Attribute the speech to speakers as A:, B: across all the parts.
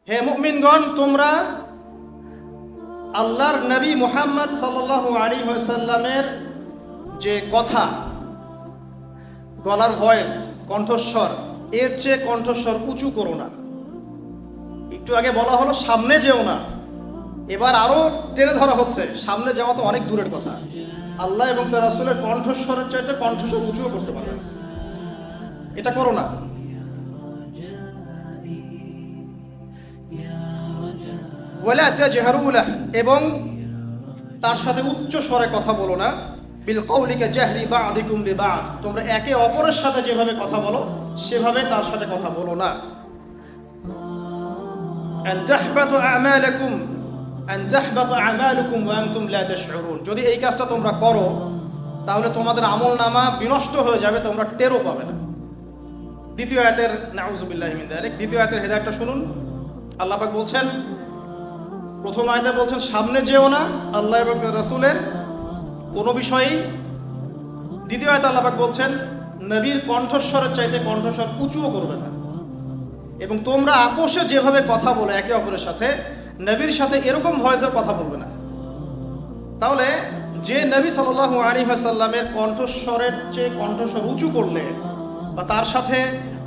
A: হে মুমিনগণ, তোমরা আল্লাহর নবী মুহাম্মদ সাল্লাল্লাহু আলাইহি ওয়াসাল্লামের যে কথা, গলার ভয়েস, কণ্ঠস্বর, এর চেয়ে কণ্ঠস্বর উঁচু করো না। একটু আগে বলা হলো সামনে যেও না, এবার আরো টেনে ধরা হচ্ছে সামনে যাওয়া তো অনেক দূরের কথা। আল্লাহ এবং তার রাসূলের কণ্ঠস্বরের চাইতে কণ্ঠস্বর উঁচুও করতে পারবে না, এটা করো না। ওয়ালা তাজহারু লাহ, এবং তার সাথে উচ্চ স্বরে কথা বলো না। বিল কওলি কাজাহরি বা'দিকুম লিবা'দ, তোমরা একে অপরের সাথে যেভাবে কথা বলো সেভাবে তার সাথে কথা বলো না। আন তাহবাতু আমালুকুম ওয়া আনতুম লা তাশউরুন, যদি এই কাজটা তোমরা করো তাহলে তোমাদের আমলনামা বিনষ্ট হয়ে যাবে, তোমরা টেরও পাবে না। দ্বিতীয় আয়াতের নাউযুবিল্লাহি মিন যালিক, দ্বিতীয় আয়াতের হেদায়েতটা শুনুন। আল্লাহ পাক বলছেন, প্রথম আয়াতে বলছেন সামনে যেও না আল্লাহ এবং তার রাসূলের কোনো বিষয়েই। দ্বিতীয় আয়াতে আল্লাহ পাক বলছেন নবীর কণ্ঠস্বরের চাইতে কণ্ঠস্বর উঁচুও করবে না, এবং তোমরা আপোষে যেভাবে কথা বলে একে অপরের সাথে, নবীর সাথে এরকম ভয়েসে কথা বলবে না। তাহলে যে নবী সাল্লাল্লাহু আলাইহি ওয়াসাল্লামের কণ্ঠস্বরের চেয়ে কণ্ঠস্বর উঁচু করলে বা তার সাথে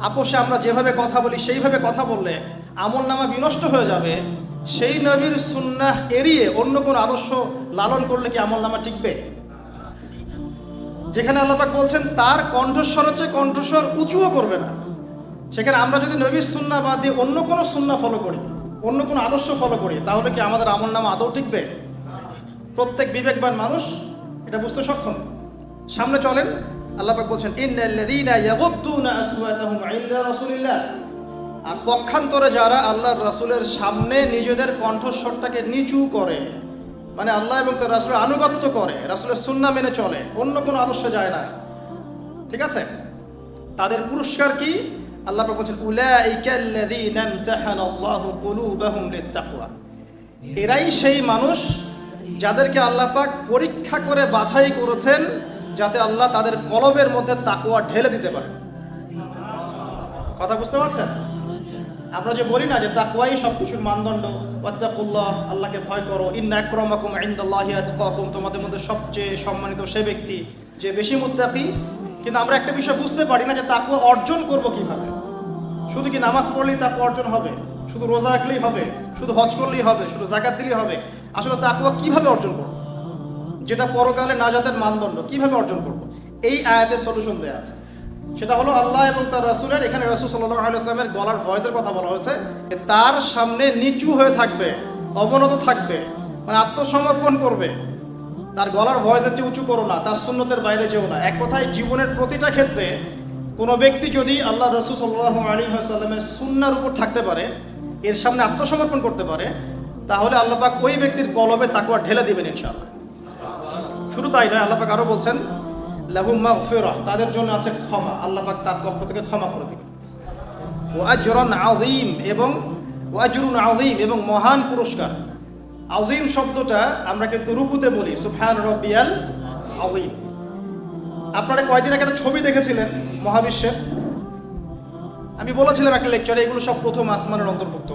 A: আপোষে আমরা যেভাবে কথা বলি সেইভাবে কথা বললে আমলনামা বিনষ্ট হয়ে যাবে, সেই নবীর সুন্নাহ এড়িয়ে অন্য কোন আদর্শ লালন করলে কি আমলনামা টিকবে? যেখানে আল্লাহ পাক বলছেন তার কণ্ঠস্বরের চেয়ে কণ্ঠস্বর উঁচুও করবে না, সেখানে আমরা যদি নবীর সুন্নাহ বাদ দিয়ে অন্য কোনো সুন্নাহ ফলো করি, অন্য কোনো আদর্শ ফলো করি, তাহলে কি আমাদের আমলনামা আদৌ টিকবে? প্রত্যেক বিবেকবান মানুষ এটা বুঝতে সক্ষম। সামনে চলেন, আল্লাহ পাক বলছেন ইন্নাল্লাযীনা ইয়াগুদ্দুনা আসওয়াতাহুম ইনদা রাসূলিল্লাহ, আর পক্ষান্তরে যারা আল্লাহর রাসূলের সামনে নিজেদের কণ্ঠস্বরটাকে নিচু করে, মানে আল্লাহ এবং তার রাসূলের আনুগত্য করে, রাসূলের সুন্নাহ মেনে চলে, অন্য কোনো আদর্শে যায় না, ঠিক আছে, তাদের পুরস্কার কি? আল্লাহ পাক বলছেন উলাইকাল্লাযীনা ইমতাহানাল্লাহু কুলুবাহুম লিত্তাকওয়া, এরাই সেই মানুষ যাদেরকে আল্লাহ পাক পরীক্ষা করে বাছাই করেছেন যাতে আল্লাহ তাদের কলবের মধ্যে তাকওয়া ঢেলে দিতে পারে। কথা বুঝতে পারছেন? আমরা যে বলি না যে তাকওয়াই সবকিছুর মানদণ্ড, ওয়াত্তাকুল্লাহ, আল্লাহকে ভয় করো, ইন্না আকরামাকুম ইনদাল্লাহি আতকাকুম, তোমাদের মধ্যে সবচেয়ে সম্মানিত সে ব্যক্তি যে বেশি মুত্তাকি। কিন্তু আমরা একটা বিষয় বুঝতে পারি না যে তাকওয়া অর্জন করব কিভাবে। শুধু কি নামাজ পড়লেই তাকওয়া অর্জন হবে? শুধু রোজা রাখলেই হবে? শুধু হজ করলেই হবে? শুধু যাকাত দিলেই হবে? আসলে তাকওয়া কিভাবে অর্জন করব, যেটা পরকালে নাজাতের মানদণ্ড, কিভাবে অর্জন করব? এই আয়াতের সলিউশন দেয়া আছে। সেটা হলো আল্লাহ এবং তার রাসূলের, এখানে রাসূল সাল্লাল্লাহু আলাইহি ওয়াসাল্লামের গলার ভয়েসের কথা বলা হয়েছে, তার সামনে নিচু হয়ে থাকবে, অবনত থাকবে, মানে আত্মসমর্পণ করবে। তার গলার ভয়েসের চেয়ে উঁচু করো না, তার সুন্নতের বাইরে যেও না। এক কথায় জীবনের প্রতিটা ক্ষেত্রে কোনো ব্যক্তি যদি আল্লাহ রাসূল সাল্লাল্লাহু আলাইহি ওয়াসাল্লামের সুন্নাহর উপর থাকতে পারে, এর সামনে আত্মসমর্পণ করতে পারে, তাহলে আল্লাহ পাক ওই ব্যক্তির কলবে তাকওয়া ঢেলে দিবেন ইনশাআল্লাহ। শুধু তাই নয়, আল্লাহ পাক আরো বলছেন লাহুম মাগফিরাহ, তাদের জন্য আছে ক্ষমা, আল্লাহ পাক তার পক্ষ থেকে ক্ষমা করে দিবেন। ওয়া আজরুন আযীম, এবং ওয়া আজরুন আযীম, এবং মহান পুরস্কার। আযীম শব্দটা আমরা কিন্তু রুকুতে বলি সুবহান রাব্বিয়াল আযীম। আপনারা কয়েকদিন আগে একটা ছবি দেখেছিলেন মহাবিশ্বের, আমি বলেছিলাম একটা লেকচারে এগুলো সব প্রথম আসমানের অন্তর্ভুক্ত।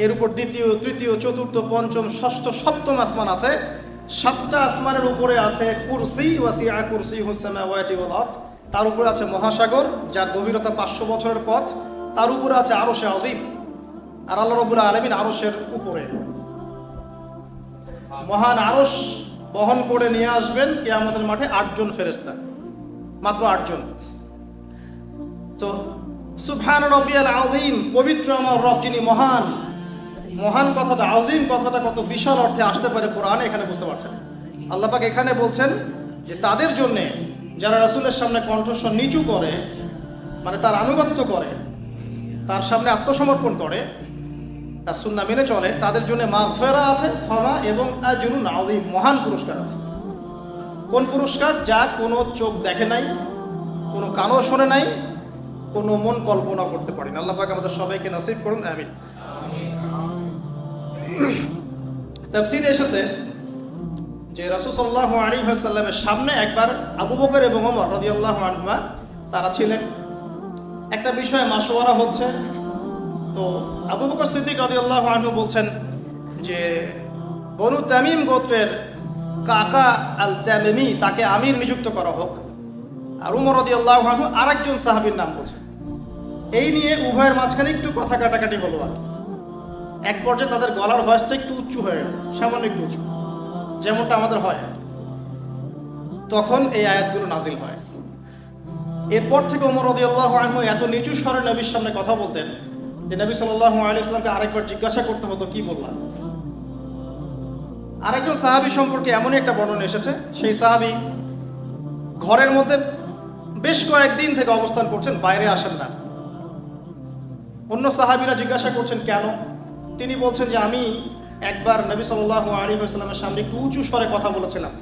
A: এর উপর দ্বিতীয়, তৃতীয়, চতুর্থ, পঞ্চম, ষষ্ঠ, সপ্তম আসমান আছে। 7টা আসমানের উপরে আছে কুরসি, ওয়াসিআ কুরসিয়ুহুস সামাওয়াতি ওয়াল আরদ, তার উপরে আছে মহাসাগর যার গভীরতা 500 বছরের পথ, তার উপরে আছে আরশে আযীম। আর আল্লাহ রাব্বুল আলামিন আরশের উপরে, মহান আরশ বহন করে নিয়ে আসবেন কিয়ামতের মাঠে 8 জন ফেরেশতা, মাত্র 8 জন। তো সুবহান রাব্বিয়াল আযীম, পবিত্র আমার রব যিনি মহান। মহান কথাটা, আযীম কথাটা কত বিশাল অর্থে আসতে পারে কোরআনে, এখানে বুঝতে পারছেন। আল্লাহ পাক এখানে বলছেন যে তাদের জন্য যারা রাসূলের সামনে কণ্ঠস্বর নিচু করে, মানে তার আনুগত্য করে, তার সামনে আত্মসমর্পণ করে, তার সুন্নাহ মেনে চলে, তাদের জন্য মাগফিরা আছে, ক্ষমা, এবং আজরুন আযীম, মহান পুরস্কার আছে। কোন পুরস্কার? যা কোনো চোখ দেখে নাই, কোনো কানও শোনে নাই, কোনো মন কল্পনা করতে পারে না। আল্লাহ পাক আমাদের সবাইকে নসিব করুন, আমিন। তাফসীরে এসেছে যে রাসূল সাল্লাল্লাহু আলাইহি ওয়াসাল্লামের সামনে একবার আবু বকর এবং ওমর রাদিয়াল্লাহু আনহুমা তারা ছিলেন। একটা বিষয়ে মাশওয়ারা হচ্ছে, তো আবু বকর সিদ্দিক রাদিয়াল্লাহু আনহু বলছেন যে বনু তামিম গোত্রের কাকা আল তামিমি তাকে আমির নিযুক্ত করা হোক। আর উমর রাদিয়াল্লাহু আনহু আরেকজন সাহাবীর নাম বলছেন। এই নিয়ে উভয়ের মাঝখানে একটু কথা কাটাকাটি হলো। আর এক পর্যায়ে তাদের গলার ভয়েসটা একটু উঁচু হয়ে গেল, সামান্য একটু উঁচু, যেমনটা আমাদের হয়। তখন এই আয়াতগুলো নাজিল হয়। এরপর থেকে ওমর রাদিয়াল্লাহু আনহু এত নিচু স্বরে নবীর সামনে কথা বলতেন যে নবী সাল্লাল্লাহু আলাইহি ওয়াসাল্লামকে আরেকবার জিজ্ঞাসা করতে হতো, কি বললাম। আরেকজন সাহাবী সম্পর্কে এমনই একটা বর্ণনা এসেছে, সেই সাহাবী ঘরের মধ্যে বেশ কয়েকদিন থেকে অবস্থান করছেন, বাইরে আসেন না। অন্য সাহাবীরা জিজ্ঞাসা করছেন কেন। তিনি বলছেন যে আমি একবার নবী সাল্লাল্লাহু আলাইহি ওয়াসাল্লামের সামনে একটু উঁচু স্বরে কথা বলেছিলাম,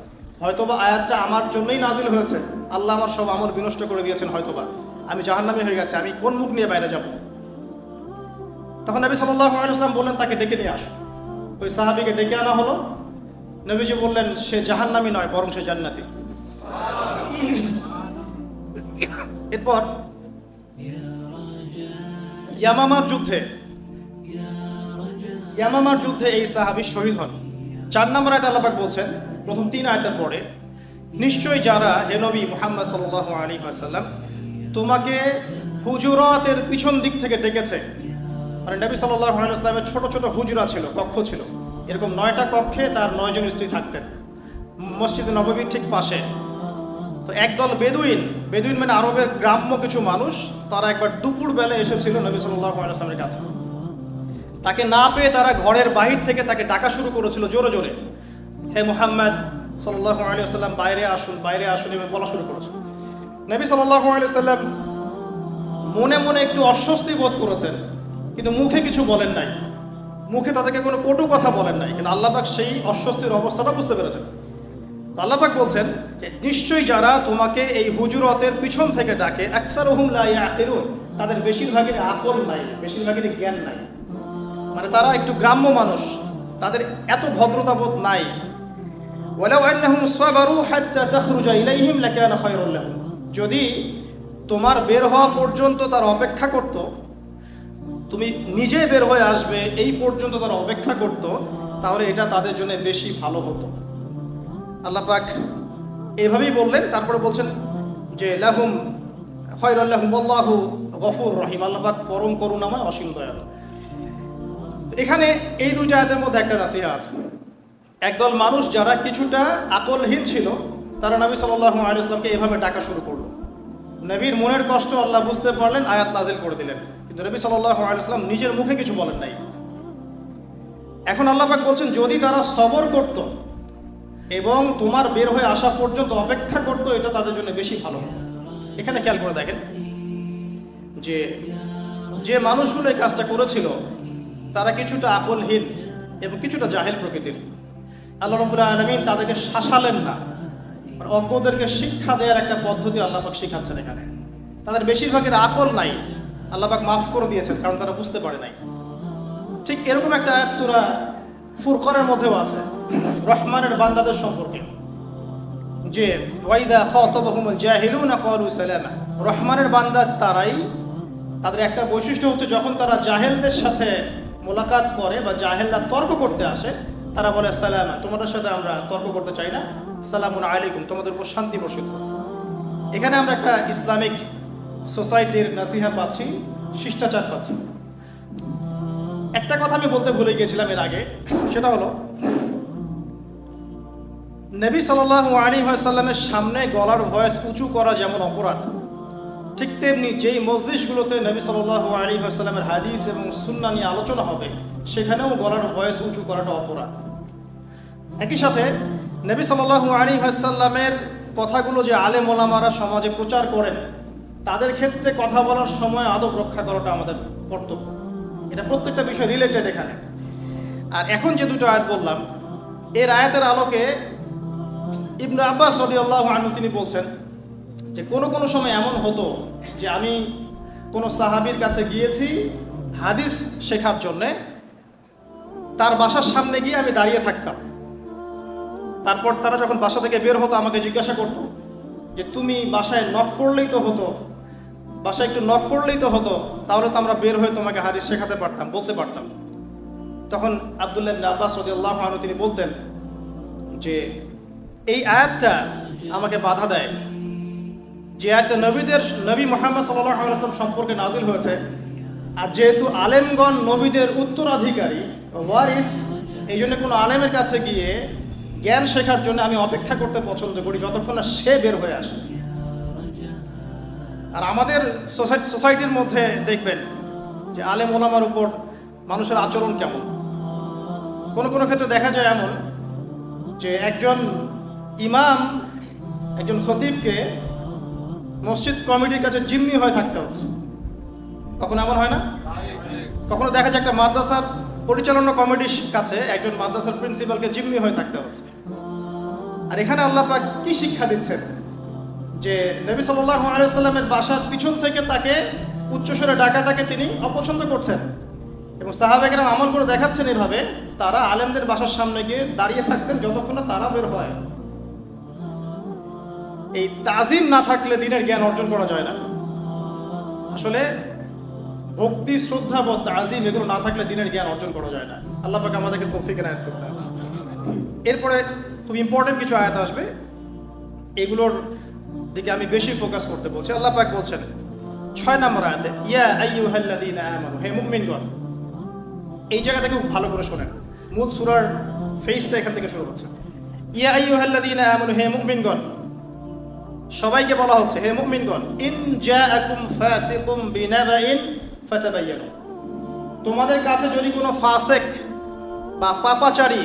A: হয়তোবা আয়াতটা আমার জন্যই নাজিল হয়েছে, আল্লাহ আমার সব আমল বিনষ্ট করে দিয়েছেন, হয়তোবা আমি জাহান্নামী হয়ে গেছে, আমি কোন মুখ নিয়ে বাইরে যাব। তখন নবী সাল্লাল্লাহু আলাইহি ওয়াসাল্লাম বললেন তাকে ডেকে নিয়ে আসো। ওই সাহাবীকে ডেকে আনা হলো। নবীজি বললেন সে জাহান্নামী নয়, বরং সে জান্নাতি। এরপর ইয়ামামার যুদ্ধে এই সাহাবী শহীদ হন। 4 নম্বর আয়াতে আল্লাহ পাক বলছেন প্রথম 3 আয়াতের পরে, নিশ্চয়ই যারা হে নবী মুহাম্মদ সাল্লাল্লাহু আলাইহি ওয়াসাল্লাম তোমাকে হুজুরাতের পিছন দিক থেকে ডেকেছে। মানে নবী সাল্লাল্লাহু আলাইহি ওয়াসাল্লামের ছোট ছোট হুজরা ছিল, কক্ষ ছিল, এরকম 9টা কক্ষে তার 9 জন স্ত্রী থাকতেন মসজিদে নববীর ঠিক পাশে। তো একদল বেদুইন মানে আরবের গ্রাম্য কিছু মানুষ, তারা একবার দুপুর বেলা এসেছিল নবী সাল্লাল্লাহু আলাইহি ওয়াসাল্লামের কাছে। তাকে না পেয়ে তারা ঘরের বাহির থেকে তাকে ডাকা শুরু করেছিল জোরে জোরে, হে মুহাম্মদ সাল্লাল্লাহু আলাইহি ওয়াসাল্লাম বাইরে আসুন, বাইরে আসুন, এবং বলা শুরু করেছে। নবী সাল্লাল্লাহু আলাইহি ওয়াসাল্লাম মনে মনে একটু অস্বস্তি বোধ করেছেন, কিন্তু মুখে কিছু বলেন নাই, মুখে তাদেরকে কোনো কটু কথা বলেন নাই, কিন্তু আল্লাহ পাক সেই অস্বস্তির অবস্থাটা বুঝতে পেরেছেন। আল্লাহ পাক বলছেন যে নিশ্চয়ই যারা তোমাকে এই হুজুরাতের পিছন থেকে ডাকে আকসারুহুম লা ইয়াকিলুন, তাদের বেশিরভাগের আকল নাই, বেশিরভাগের জ্ঞান নাই। মানে তারা একটু গ্রাম্য মানুষ, তাদের এত ভদ্রতাবোধ নাই। ওয়ালাউ আন্নাহুম সাবারু হাত্তা তাখরুজা ইলাইহিম লাকানা খায়রুল লাহুম, যদি তোমার বের হওয়া পর্যন্ত তারা অপেক্ষা করত, তুমি নিজে বের হয়ে আসবে এই পর্যন্ত তারা অপেক্ষা করত, তাহলে এটা তাদের জন্য বেশি ভালো হতো। আল্লাহ পাক এইভাবেই বললেন। তারপরে বলছেন যে লাহুম খায়রুল লাহুম আল্লাহু গফুর রহিম, আল্লাহ পাক পরম করুণাময়, অসীম দয়ালু। এখানে এই 2টা আয়াতের মধ্যে একটা নাসিহা আছে। একদল মানুষ যারা কিছুটা আকলহীন ছিল, তারা নবী সাল্লাল্লাহু আলাইহি ওয়াসাল্লামকে এভাবে ডাকা শুরু করলো। নবীর মনের কষ্ট আল্লাহ বুঝতে পারলেন, আয়াত নাজিল করে দিলেন, কিন্তু নবী সাল্লাল্লাহু আলাইহি ওয়াসাল্লাম নিজের মুখে কিছু বলেন নাই। এখন আল্লাহ পাক বলছেন যদি তারা সবর করত এবং তোমার বের হয়ে আসা পর্যন্ত অপেক্ষা করত, এটা তাদের জন্য বেশি ভালো হতো। এখানে খেয়াল করে দেখেন যে যে মানুষগুলো এই কাজটা করেছিল তারা কিছুটা আকলহীন এবং কিছুটা জাহেল প্রকৃতির। আল্লাহ রাব্বুল আলামিন তাদেরকে শাসালেন না, অজ্ঞদেরকে শিক্ষা দেওয়ার একটা পদ্ধতি আল্লাহ পাক শিখাচ্ছেন এখানে। তাদের বেশিরভাগের আকল নাই, আল্লাহ পাক মাফ করে দিয়েছেন, কারণ তারা বুঝতে পারে নাই। ঠিক এরকম একটা আয়াত সূরা ফুরকানের মধ্যেও আছে রহমানের বান্দাদের সম্পর্কে, যে ওয়াইদা খাতাবাহুমুল জাহিলুনা ক্বালু সালামা। রহমানের বান্দা তারাই, তাদের একটা বৈশিষ্ট্য হচ্ছে যখন তারা জাহেলদের সাথে মোলাকাত করে বা জাহেলরা তর্ক করতে আসে, তারা বলে সালামা, তোমাদের সাথে আমরা তর্ক করতে চাই না, সালামুন আলাইকুম, তোমাদের উপর শান্তি বর্ষিত। এখানে আমরা একটা ইসলামিক সোসাইটির নাসিহা পাচ্ছি, শিষ্টাচার পাচ্ছি। একটা কথা আমি বলতে ভুলে গিয়েছিলাম এর আগে, সেটা হলো নবী সাল্লাল্লাহু আলাইহি ওয়াসাল্লামের সামনে গলার ভয়েস উঁচু করা যেমন অপরাধ, ঠিক তেমনি যেই মজলিসগুলোতে নবী সাল্লাল্লাহু আলাইহি ওয়াসাল্লামের হাদিস এবং সুন্নাহ নিয়ে আলোচনা হবে, সেখানেও গলার ভয়েস উঁচু করাটা অপরাধ। একই সাথে নবী সাল্লাল্লাহু আলাইহি ওয়াসাল্লামের কথাগুলো যে আলেম ওলামারা সমাজে প্রচার করেন, তাদের ক্ষেত্রে কথা বলার সময় আদব রক্ষা করাটা আমাদের কর্তব্য। এটা প্রত্যেকটা বিষয় রিলেটেড এখানে। আর এখন যে 2টো আয়াত বললাম, এর আয়াতের আলোকে ইবনে আব্বাস রাদিয়াল্লাহু আনহু তিনি বলছেন যে কোনো সময় এমন হতো যে আমি কোনো সাহাবীর কাছে গিয়েছি হাদিস শেখার জন্যে, তার বাসার সামনে গিয়ে আমি দাঁড়িয়ে থাকতাম। তারপর তারা যখন বাসা থেকে বের হতো আমাকে জিজ্ঞাসা করতো যে তুমি বাসায় নক করলেই তো হতো, বাসায় একটু নক করলেই তো হতো, তাহলে তো আমরা বের হয়ে তোমাকে হাদিস শেখাতে পারতাম, বলতে পারতাম। তখন আব্দুল্লাহ ইবনে আব্বাস রাদিয়াল্লাহু আনহু তিনি বলতেন যে এই আয়াতটা আমাকে বাধা দেয়, যে আয়াতটা নবী মুহাম্মদ সাল্লাল্লাহু আলাইহি ওয়াসাল্লাম সম্পর্কে নাজিল হয়েছে, আর যেহেতু আলেমগণ নবীদের উত্তরাধিকারী ওয়ারিস, এই জন্য কোনো আলেমের কাছে গিয়ে জ্ঞান শেখার জন্য আমি অপেক্ষা করতে পছন্দ করি যতক্ষণ না সে বের হয়ে আসে। আর আমাদের সোসাইটির মধ্যে দেখবেন যে আলেম ওলামার উপর মানুষের আচরণ কেমন। কোনো কোনো ক্ষেত্রে দেখা যায় এমন যে একজন ইমাম, একজন খতিবকে মসজিদ কমিটির কাছে জিম্মি হয়ে থাকতে হচ্ছে। কখনো এমন হয় না? কখনো দেখা যায় একটা মাদ্রাসার পরিচালনা কমিটির কাছে একজন মাদ্রাসার প্রিন্সিপালকে জিম্মি হয়ে থাকতে হচ্ছে। আর এখানে আল্লাহ পাক কি শিক্ষা দিচ্ছেন, যে নবী সাল্লাল্লাহু আলাইহি ওয়াসাল্লামের বাসার পিছন থেকে তাকে উচ্চস্বরে ডাকাটাকে তিনি অপছন্দ করছেন, এবং সাহাবায়ে কেরাম আমল করে দেখাচ্ছেন এভাবে, তারা আলেমদের বাসার সামনে গিয়ে দাঁড়িয়ে থাকতেন যতক্ষণ না তারা বের হয়। এই তাজিম না থাকলে দিনের জ্ঞান অর্জন করা যায় না। আসলে ভক্তি, শ্রদ্ধাবোধ, তাজিম এগুলো না থাকলে দিনের জ্ঞান অর্জন করা যায় না। আল্লাহ পাক আমাদেরকে তৌফিক এনায়েত করতে হবে। এরপরে খুব ইম্পর্টেন্ট কিছু আয়াত আসবে, এগুলোর দিকে আমি বেশি ফোকাস করতে বলছি। আল্লাহ পাক বলছেন 6 নম্বর আয়াতে, ইয়া আইয়ুহাল্লাযীনা আমানু, হে মুমিনগণ। এই জায়গা থেকে খুব ভালো করে শোনেন, মূল সূরার ফেসটা এখান থেকে শুরু হচ্ছে। ইয়া আইয়ুহাল্লাযীনা আমানু, হে মুমিনগণ। সবাইকে বলা হচ্ছে হে মুমিনগণ। ইন জাআকুম ফাসিকুম বিনাবাইন ফাতাবায়ানু, তোমাদের কাছে যদি কোনো ফাসিক বা পাপাচারী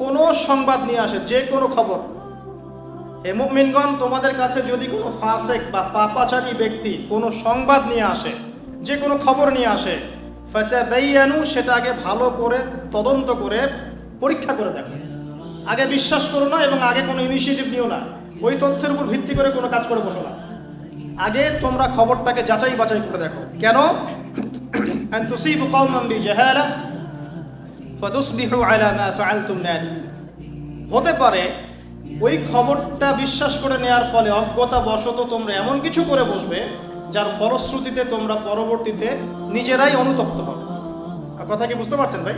A: কোনো সংবাদ নিয়ে আসে, যে কোনো খবর, হে মুমিনগণ তোমাদের কাছে যদি কোনো ফাসিক বা পাপাচারী ব্যক্তি কোনো সংবাদ নিয়ে আসে, যে কোনো খবর নিয়ে আসে, ফাতাবায়ানু, সেটা আগে ভালো করে তদন্ত করে পরীক্ষা করে দেখো। আগে বিশ্বাস করো না এবং আগে কোনো ইনিশিয়েটিভ নিও না, ওই তথ্যের উপর ভিত্তি করে কোনো কাজ করে বসো না। আগে তোমরা খবরটাকে যাচাই বাছাই করে দেখো। কেন? আন তুসিবু কওমান বিজাহালা ফাতুসবিহু আলা মা ফাআলতুম নাদিমিন। হতে পারে ওই খবরটা বিশ্বাস করে নেওয়ার ফলে অজ্ঞতা বশত তোমরা এমন কিছু করে বসবে যার ফলশ্রুতিতে তোমরা পরবর্তীতে নিজেরাই অনুতপ্ত হবে। কথা কি বুঝতে পারছেন ভাই?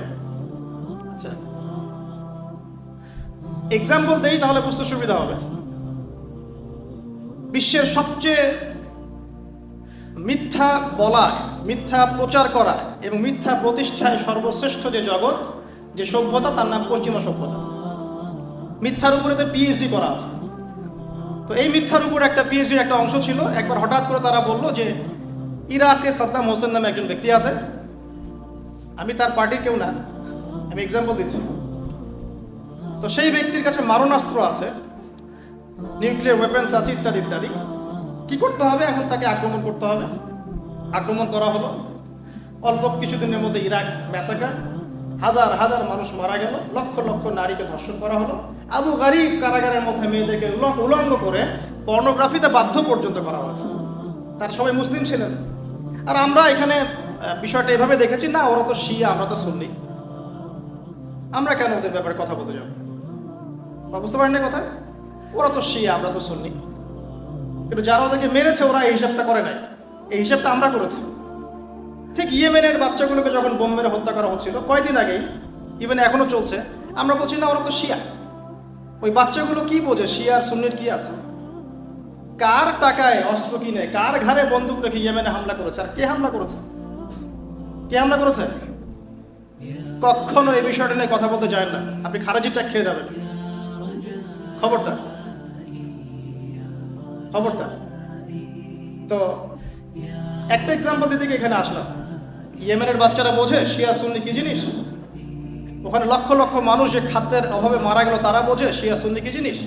A: আচ্ছা, এক্সাম্পল দেই তাহলে বুঝতে সুবিধা হবে। বিশ্বের সবচেয়ে মিথ্যা বলা, মিথ্যা প্রচার করা এবং মিথ্যা প্রতিষ্ঠায় সর্বশ্রেষ্ঠ যে জগৎ, যে সভ্যতা, তার নাম পশ্চিমা সভ্যতা। মিথ্যার উপরে তো পিএইচডি করা আছে। তো এই মিথ্যার উপর একটা পিএইচডির একটা অংশ ছিল। একবার হঠাৎ করে তারা বলল যে ইরাকে সাদ্দাম হোসেন নামে একজন ব্যক্তি আছে, আমি তার পার্টির কেউ না, আমি এক্সাম্পল দিচ্ছি। তো সেই ব্যক্তির কাছে মারণাস্ত্র আছে, নিউক্লিয়ার ওয়েপন্স আছে, ইত্যাদি ইত্যাদি। কি করতে হবে? এখন তাকে আক্রমণ করতে হবে। আক্রমণ করা হলো। অল্প কিছুদিনের মধ্যে ইরাক ম্যাসাকার, হাজার হাজার মানুষ মারা গেল, লক্ষ লক্ষ নারীকে ধর্ষণ করা হলো। আবু গারিব কারাগারের মধ্যে মেয়েদেরকে উলঙ্গ করে পর্নোগ্রাফিতে বাধ্য পর্যন্ত করা হয়েছে। তার সবাই মুসলিম ছিলেন। আর আমরা এখানে বিষয়টা এভাবে দেখেছি, না ওরা তো শিয়া, আমরা তো সুন্নি, আমরা কেন ওদের ব্যাপারে কথা বলতে যাব? বুঝতে পারেন না কথা? ওরা তো শিয়া, আমরা তো সুন্নি। কিন্তু যারা ওদেরকে মেরেছে ওরা এই হিসাবটা করে নাই, এই হিসাবটা আমরা করেছি। ঠিক ইয়েমেনের বাচ্চাগুলোকে যখন বোম মেরে হত্যা করা হচ্ছিল কয়েকদিন আগেই, ইভেন এখনো চলছে, আমরা বলছি না ওরা তো শিয়া। ওই বাচ্চাগুলো কি বোঝে শিয়া আর সুন্নির কি আছে? কার টাকায় অস্ত্র কিনে, কার ঘাড়ে বন্দুক রেখে ইয়েমেনে হামলা করেছে? আর কে হামলা করেছে? কে হামলা করেছে? কখনো এই বিষয়টা নিয়ে কথা বলতে যায় না, আপনি খারাজিটা খেয়ে যাবেন। খবরদার, খবরদার। তো একটা এক্সাম্পল দিতে গিয়ে এখানে আসলাম। ইয়েমেনের বাচ্চারা বোঝে শিয়া সুন্নি কি জিনিস? ওখানে লক্ষ লক্ষ মানুষ যে খাদ্যের অভাবে মারা গেল তারা বোঝে শিয়া সুন্নি কি জিনিস?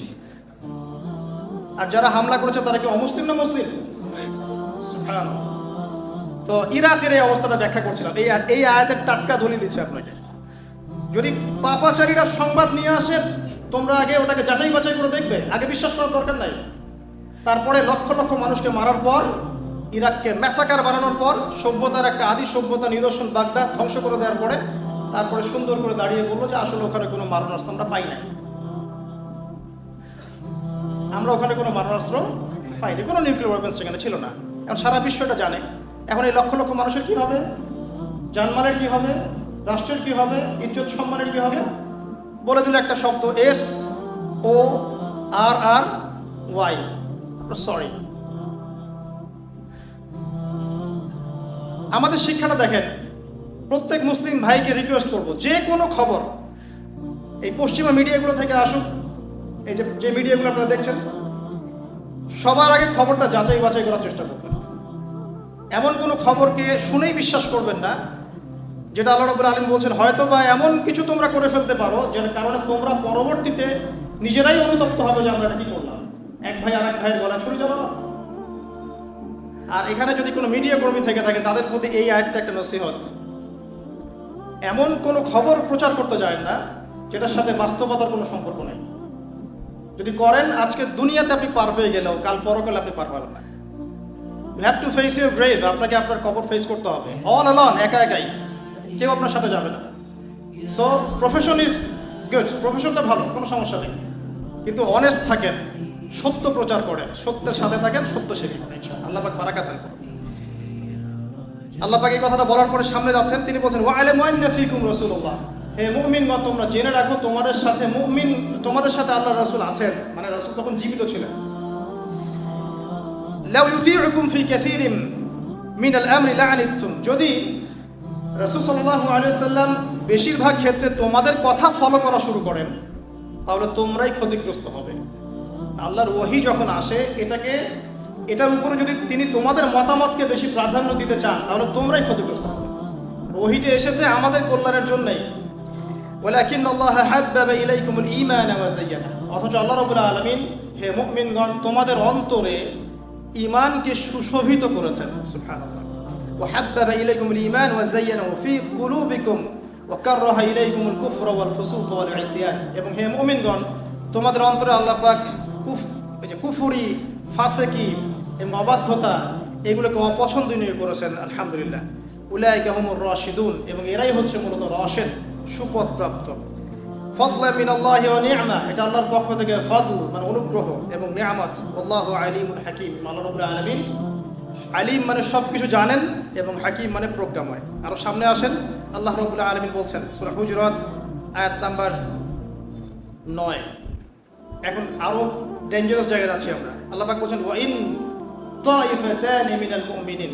A: আর যারা হামলা করেছে তারা কি অমুসলিম না মুসলিম? সুবহানাল্লাহ। তো ইরাকের এই অবস্থাটা ব্যাখ্যা করছিলাম। এই আয়াতের টাটকা দলিল দিচ্ছে আপনাকে। যদি পাপাচারীরা সংবাদ নিয়ে আসে, তোমরা আগে ওটাকে যাচাই বাছাই করে দেখবে, আগে বিশ্বাস করার দরকার নাই। তারপরে লক্ষ লক্ষ মানুষকে মারার পর, ইরাককে ম্যাসাকার বানানোর পর, সভ্যতার একটা আদি সভ্যতা নিদর্শন বাগদাদ ধ্বংস করে দেওয়ার পরে, তারপরে সুন্দর করে দাঁড়িয়ে বললো যে আসলে ওখানে কোনো মারণাস্ত্র আমরা পাই নাই, আমরা ওখানে কোনো মারণাস্ত্র পাইনি, কোনো নিউক্লিয়ার ওয়েপন্স সেখানে ছিল না। এখন সারা বিশ্বটা জানে। এখন এই লক্ষ লক্ষ মানুষের কি হবে, জানমালের কি হবে, রাষ্ট্রের কি হবে, ইজ্জত সম্মানের কি হবে? বলে দিল একটা শব্দ SORRY, সরি। আমাদের শিক্ষাটা দেখেন, প্রত্যেক মুসলিম ভাইকে রিকোয়েস্ট করব, যে কোনো খবর এই পশ্চিমা মিডিয়াগুলো থেকে আসুক, এই যে মিডিয়াগুলো আপনারা দেখছেন, সবার আগে খবরটা যাচাই বাছাই করার চেষ্টা করবেন। এমন কোনো খবরকে শুনেই বিশ্বাস করবেন না যেটা আল্লাহ রাব্বুল আলামিন বলছেন হয়তো বা এমন কিছু তোমরা করে ফেলতে পারো যেটার কারণে তোমরা পরবর্তীতে নিজেরাই অনুতপ্ত হবে যে আমরা এটা কি করলাম। এক ভাই আর এক ভাইয়ের গলা ছুরি চালানো। আর এখানে যদি কোনো মিডিয়া কর্মী থেকে থাকে তাদের প্রতি এই আয়াতটা একটা নসিহত, এমন কোনো খবর প্রচার করতে যায় না যেটার সাথে বাস্তবতার কোনো সম্পর্ক নেই। যদি করেন আজকে দুনিয়াতে আপনি পার পেয়ে গেলেও কাল পরকালে আপনি পার পাবেন না। You have to face your grave. আপনাকে আপনার কবর ফেস করতে হবে অল অ্যালোন, একা একাই, কেউ আপনার সাথে যাবে না। সো প্রফেশন ইজ গুড, প্রফেশনটা ভালো, কোনো সমস্যা নেই, কিন্তু অনেস্ট থাকেন, সত্য প্রচার করেন, সত্যের সাথে থাকেন, সত্য সেবী করেন। আল্লাহ পাক বারাকাত দান করুন। আল্লাহ পাক এই কথাটা বলার পরে সামনে যাচ্ছেন, তিনি বলছেন ওয়া'লামু আন্না ফীকুম রাসূলুল্লাহ, হে মুমিনগণ তোমরা জেনে রাখো তোমাদের সাথে আল্লাহ রাসূল আছেন, মানে রাসূল তখন জীবিত ছিলেন। লাউ ইউতিউকুম ফি কাসীরিম মিনাল আমরি লা'আনিতুম, যদি রাসূল সাল্লাল্লাহু আলাইহি ওয়াসাল্লাম বেশিরভাগ ক্ষেত্রে তোমাদের কথা ফলো করা শুরু করেন তাহলে তোমরাই ক্ষতিগ্রস্ত হবে। আল্লাহর ওহী যখন আসে এটার উপরে যদি তিনি তোমাদের মতামতকে বেশি প্রাধান্য দিতে চান তাহলে তোমরাই ক্ষতিগ্রস্ত হবে। ওহীটা এসেছে আমাদের কল্যাণের জন্যই। ওয়ালাকিন্নাল্লাহা হাব্বাবা ইলাইকুমুল ঈমান ওয়া যায়্যানা, অথচ আল্লাহ রাব্বুল আলামিন হে মুমিনগণ তোমাদের অন্তরে ঈমানকে সুশোভিত করেছেন। সুবহানাল্লাহ। ওয়া হাব্বাবা ইলাইকুমুল ঈমান ওয়া যায়্যানাহু ফি কুলুবিকুম ওয়া কাররাহা ইলাইকুমুল কুফরা ওয়াল ফুসুক ওয়াল ইসয়ান, এবং হে মুমিনগণ তোমাদের অন্তরে আল্লাহ পাক কুফরি, ফাসেকি এবং অবাধ্যতা এগুলোকে অপছন্দনীয় করেছেন। আলহামদুলিল্লাহ। উলাইকা হুমুর রাশিদুন, এবং এরাই হচ্ছে মূলত রাশিদ, সুপথপ্রাপ্ত। ফাদলা মিনাল্লাহি ওয়া নি'মা, এটা আল্লাহর পক্ষ থেকে ফাদল মানে অনুগ্রহ এবং নিয়ামত। আল্লাহু আলিমুল হাকিম, আল্লাহ রাব্বুল আলামিন আলিম মানে সবকিছু জানেন এবং হাকিম মানে প্রজ্ঞাময়। আরো সামনে আসেন, আল্লাহ রাব্বুল আলামিন বলছেন সূরা হুজুরাত আয়াত নাম্বার 9। এখন আরো ডেঞ্জারাস জায়গায় যাচ্ছি আমরা। আল্লাহ পাক বলছেন ওয়া ইন তাইফাতানি মিনাল মুমিনিন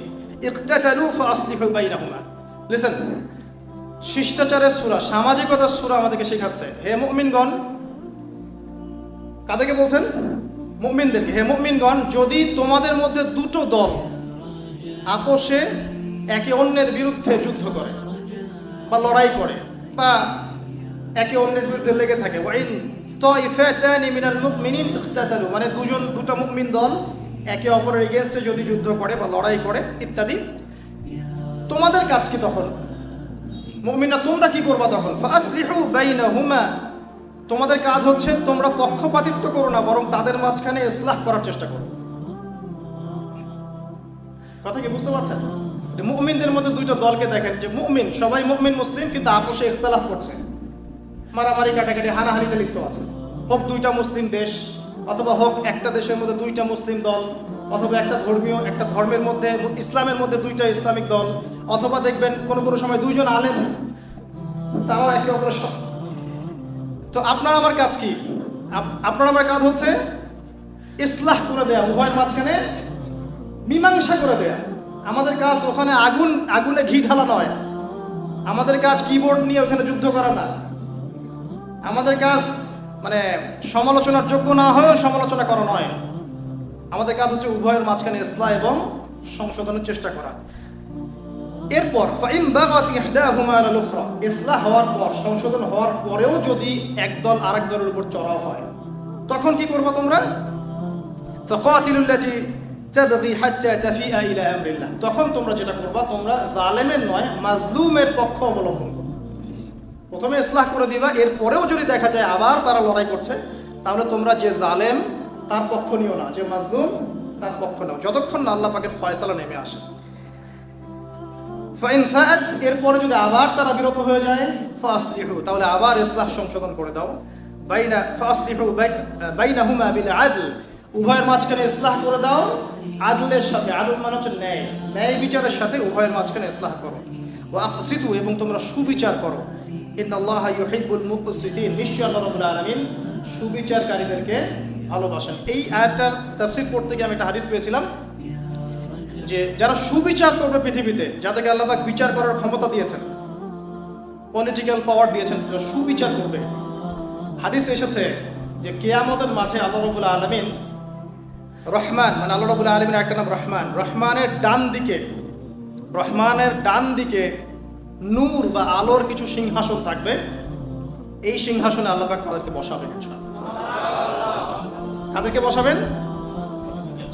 A: ইকতাতালু ফাসলিহু বাইনাহুমা। লিসেন, শিষ্টাচারের সূরা, সামাজিকতার সূরা আমাদেরকে শেখাচ্ছে। হে মুমিনগণ, কাদেরকে বলছেন? মুমিনদেরকে। হে মুমিনগণ, যদি তোমাদের মধ্যে দুটো দল আপোষে একে অন্যের বিরুদ্ধে যুদ্ধ করে বা লড়াই করে বা একে অন্যের বিরুদ্ধে লেগে থাকে, ওয়া ইন তাইফাতানি মিনাল মুমিনিন ইকতাতালু, মানে দুটো মুমিন দল একে অপরের এগেইনস্টে যদি যুদ্ধ করে বা লড়াই করে ইত্যাদি, তোমাদের কাজ কি তখন? মুমিনরা তোমরা কি করবা তখন? ফাসলিহু বাইনাহুমা, তোমাদের কাজ হচ্ছে তোমরা পক্ষপাতিত্ব করো না, বরং তাদের মাঝখানে ইসলাহ করার চেষ্টা করো। কথা কি বুঝতে পারছেন? মুমিনদের মধ্যে দুইটা দলকে দেখেন, যে মুমিন সবাই মুমিন মুসলিম কিন্তু আপোষে ইখতিলাফ করছে, মারামারি কাটাকাটি হানাহানিতে লিপ্ত আছে। হোক দুইটা মুসলিম দেশ, অথবা হোক একটা দেশের মধ্যে দুইটা মুসলিম দল, অথবা একটা ধর্মের মধ্যে ইসলামের মধ্যে দুইটা ইসলামিক দল, অথবা দেখবেন কোনো সময় দুইজন আলেম তারাও একে অপরের সাথে। তো আপনার আমার কাজ কি? আপনার আমার কাজ হচ্ছে ইসলাহ করে দেয়া, উভয়ের মাঝখানে মীমাংসা করে দেয়া। আমাদের কাজ ওখানে আগুনে ঘি ঢালা নয়, আমাদের কাজ কিবোর্ড নিয়ে ওখানে যুদ্ধ করা না, আমাদের কাজ মানে সমালোচনার যোগ্য না হয়েও সমালোচনা করা নয়। আমাদের কাজ হচ্ছে উভয়ের মাঝখানে ইসলাহ এবং সংশোধনের চেষ্টা করা। এরপর ফাইন বাগাত ইহদাহুমা আলাল উখরা, ইসলাহ হওয়ার পর, সংশোধন হওয়ার পরেও যদি একদল আরেক দলের উপর চড়াও হয়, তখন কি করবে তোমরা? ফাকাতিলুল লাতী তাবগী হাত্তা তাফিআ ইলা আমরিল্লাহ, তখন তোমরা যেটা করবা, তোমরা জালেমের নয় মাজলুমের পক্ষ অবলম্বন করবে। প্রথমে ইসলাহ করে দিবা, এরপরেও যদি দেখা যায় আবার তারা লড়াই করছে, তাহলে তোমরা যে জালেম তার পক্ষ নিও না, যে মাজলুম তার পক্ষ নাও, যতক্ষণ না আল্লাহ পাকের ফয়সালা নেমে আসে। ফাইন ফাআত, এরপরে যদি আবার তারা বিরত হয়ে যায়, ফাসলিহু, তাহলে আবার ইসলাহ সংশোধন করে দাও। ফাসলিহু বাইনাহুমা বিল আদল উভয়ের মাঝখানে ইসলাহ করে দাও আদলের সাথে। আদল মানে হচ্ছে ন্যায়, ন্যায় বিচারের সাথে উভয়ের মাঝখানে ইসলাহ করো। ওয়া আকসিতু, এবং তোমরা সুবিচার করো। ইন্নাল্লাহা ইউহিব্বুল মুকসিতিন, নিশ্চয়ই আল্লাহ রাব্বুল আলামিন সুবিচারকারীদেরকে ভালোবাসেন। এই আয়াতটার তাফসীর পড়তে গিয়ে আমি একটা হাদিস পেয়েছিলাম যে যারা সুবিচার করবে পৃথিবীতে, যাদেরকে আল্লাহ পাক বিচার করার ক্ষমতা দিয়েছেন, পলিটিক্যাল পাওয়ার দিয়েছেন, যারা সুবিচার করবে, হাদিসে এসেছে যে কিয়ামতের মাঠে আল্লাহ রাব্বুল আলামিন রহমান, মানে আল্লাহ রাব্বুল আলামিনের একটা নাম রহমান, রহমানের ডান দিকে নূর বা আলোর কিছু সিংহাসন থাকবে। এই সিংহাসনে আল্লাহ পাক তাদেরকে বসাবেন। তাদেরকে বসাবেন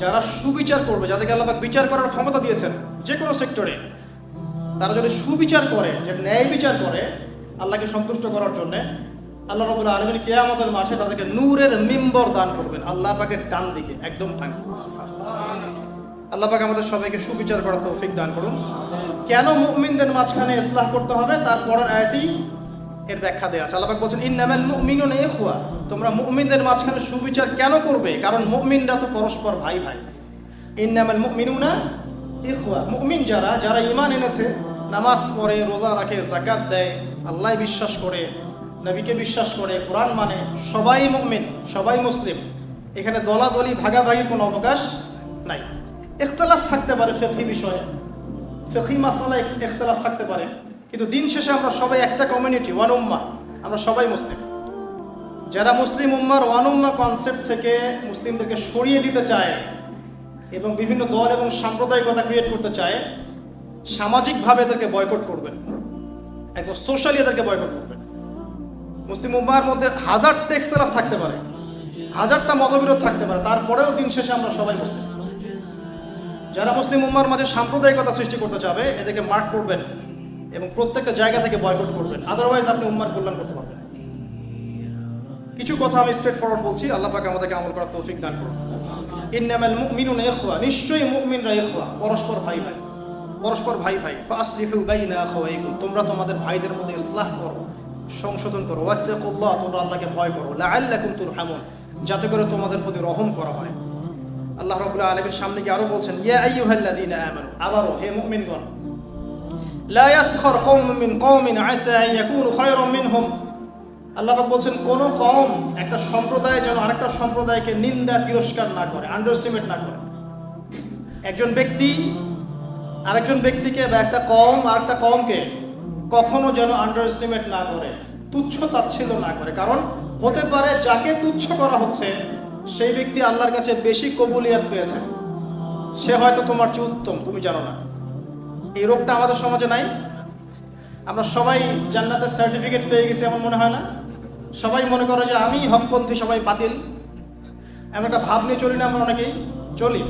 A: যারা সুবিচার করবে, যাদেরকে আল্লাহ পাক বিচার করার ক্ষমতা দিয়েছেন যে কোনো সেক্টরে। তারা যদি সুবিচার করে, যে ন্যায় বিচার করে আল্লাহকে সন্তুষ্ট করার জন্য, আল্লাহ রাব্বুল আলামিন কিয়ামতের মাঠে তাদেরকে নূরের মিম্বর দান করবেন আল্লাহ পাকের ডান দিকে, একদম ডান দিকে। আল্লাহ পাক আমাদের সবাইকে সুবিচার করার তৌফিক দান করুন। কেন মুমিনদের মাঝখানে ইসলাহ করতে হবে তার পরের আয়াতেই এর ব্যাখ্যা দেয়া আছে। আল্লাহ পাক বলেন ইন্নামাল মুমিনুনা ইখওয়া, তোমরা মুমিনদের মাঝখানে সুবিচার কেন করবে? কারণ মুমিনরা তো পরস্পর ভাই ভাই। ইন্নামাল মুমিনুনা ইখওয়া, মুমিন যারা ঈমান এনেছে, নামাজ পড়ে, রোজা রাখে, যাকাত দেয়, আল্লাহ বিশ্বাস করে, নবীকে বিশ্বাস করে, কোরআন মানে, সবাই মুমিন, সবাই মুসলিম। এখানে দলাদলি ভাগাভাগির কোনো অবকাশ নাই। ইখতিলাফ থাকতে পারে ফিকহি বিষয়ে, ফিকহি মাসালায় ইখতিলাফ থাকতে পারে, কিন্তু দিন শেষে আমরা সবাই একটা কমিউনিটি, ওয়ান উম্মাহ, আমরা সবাই মুসলিম। যারা মুসলিম উম্মার ওয়ান উম্মাহ কনসেপ্ট থেকে মুসলিমদেরকে সরিয়ে দিতে চায় এবং বিভিন্ন দল এবং সাম্প্রদায়িকতা ক্রিয়েট করতে চায়, সামাজিকভাবে এদেরকে বয়কট করবেন, একদম সোশ্যালি এদেরকে বয়কট করবেন। মুসলিম উম্মার মধ্যে হাজারটা ইখতিলাফ থাকতে পারে, হাজারটা মতবিরোধ থাকতে পারে, তারপরেও দিন শেষে আমরা সবাই মুসলিম। যারা মুসলিম উম্মার মাঝে সাম্প্রদায়িকতা সৃষ্টি করতে চাবে এদেরকে মার্ক করবেন এবং প্রত্যেকটা জায়গা থেকে বয়কট করবেন, আদারওয়াইজ আপনি উম্মার কল্যাণ করতে পারবেন। কিছু কথা আমি স্ট্রেট ফরওয়ার্ড বলছি, আল্লাহ পাক আমাদেরকে আমল করার তৌফিক দান করুন। ইন্নামাল মুমিনুনা ইখওয়া, নিশ্চয়ই মুমিনরা ইখওয়া, পরস্পর ভাই ভাই, পরস্পর ভাই ভাই। ফাসলিহু বাইনা আখাওয়াইকুম, তোমরা তোমাদের ভাইদের মধ্যে ইসলাহ করো, সংশোধন করো। ওয়াত্তাকুল্লাহ, তোমরা আল্লাহকে ভয় করো। লাআল্লাকুম তুরহামুন, যাতে করে তোমাদের প্রতি রহম করা হয়। আল্লাহ রাব্বুল আলামিন সামনে গিয়ে আরো বলছেন ইয়া আইয়ুহাল্লাযীনা আমানু, আবারো হে মুমিনগণ, লা ইয়াসখার কওমুম মিন কওমিন আসা আন ইয়াকুনু খায়রাম মিনহুম। আল্লাহ পাক বলছেন কোন কওম, একটা সম্প্রদায় যেন আরেকটা সম্প্রদায়কে নিন্দা তিরস্কার না করে, আন্ডারএস্টিমেট না করে। একজন ব্যক্তি আরেকজন ব্যক্তিকে বা একটা কওম আরেকটা কওমকে কখনো যেন আন্ডারএস্টিমেট না করে, তুচ্ছ তাচ্ছিল্য না করে। কারণ হতে পারে যাকে তুচ্ছ করা হচ্ছে সেই ব্যক্তি আল্লাহর কাছে বেশি কবুলিয়াত পেয়েছে, সে হয়তো তোমার চেয়ে উত্তম, তুমি জানো না। এই রোগটা আমাদের সমাজে নাই? আমরা সবাই জান্নাতের সার্টিফিকেট পেয়ে গেছি এমন মনে হয় না? সবাই মনে করে যে আমি হকপন্থী, সবাই বাতিল, এমন একটা ভাব নিয়ে চলি না আমরা? অনেকেই চলি।